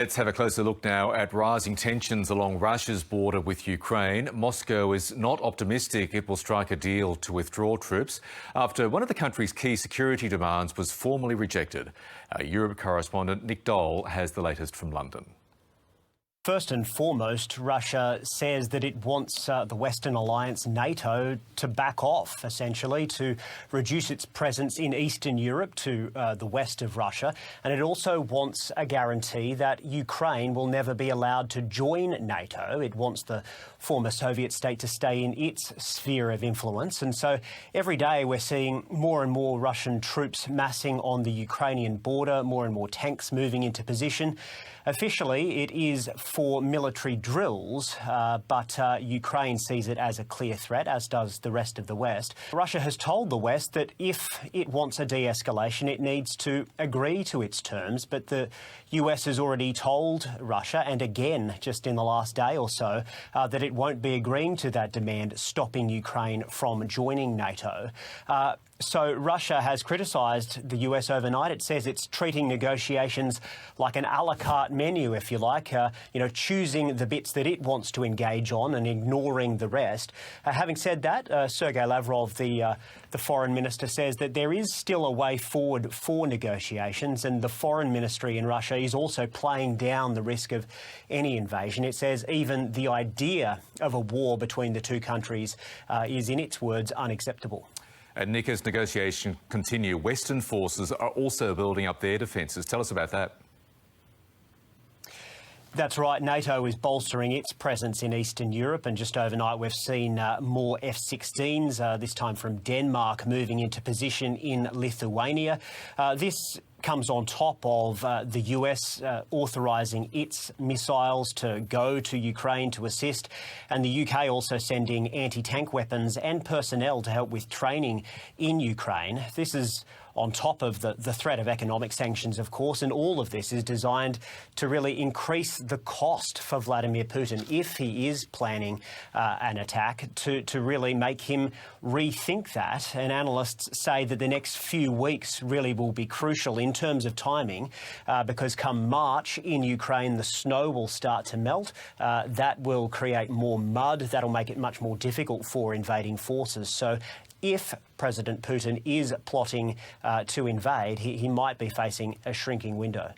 Let's have a closer look now at rising tensions along Russia's border with Ukraine. Moscow is not optimistic it will strike a deal to withdraw troops after one of the country's key security demands was formally rejected. Our Europe correspondent Nick Dole has the latest from London. First and foremost, Russia says that it wants the Western alliance, NATO, to back off, essentially, to reduce its presence in Eastern Europe to the west of Russia. And it also wants a guarantee that Ukraine will never be allowed to join NATO. It wants the former Soviet state to stay in its sphere of influence. And so every day we're seeing more and more Russian troops massing on the Ukrainian border, more and more tanks moving into position. Officially, it is for military drills, but Ukraine sees it as a clear threat, as does the rest of the West. Russia has told the West that if it wants a de-escalation, it needs to agree to its terms, but the US has already told Russia, and again just in the last day or so, that it won't be agreeing to that demand, stopping Ukraine from joining NATO. So Russia has criticised the US overnight. It says it's treating negotiations like an a la carte menu, if you like, choosing the bits that it wants to engage on and ignoring the rest. Having said that, Sergei Lavrov, the foreign minister, says that there is still a way forward for negotiations, and the foreign ministry in Russia is also playing down the risk of any invasion. It says even the idea of a war between the two countries is, in its words, unacceptable. And Nick, as negotiations continue, Western forces are also building up their defences. Tell us about that. That's right. NATO is bolstering its presence in Eastern Europe, and just overnight we've seen more F-16s, this time from Denmark, moving into position in Lithuania. This comes on top of the US authorising its missiles to go to Ukraine to assist, and the UK also sending anti-tank weapons and personnel to help with training in Ukraine. This is on top of the threat of economic sanctions, of course, and all of this is designed to really increase the cost for Vladimir Putin, if he is planning an attack, to really make him rethink that. And analysts say that the next few weeks really will be crucial in terms of timing, because come March in Ukraine, the snow will start to melt. That will create more mud. That'll make it much more difficult for invading forces. So if President Putin is plotting to invade, he might be facing a shrinking window.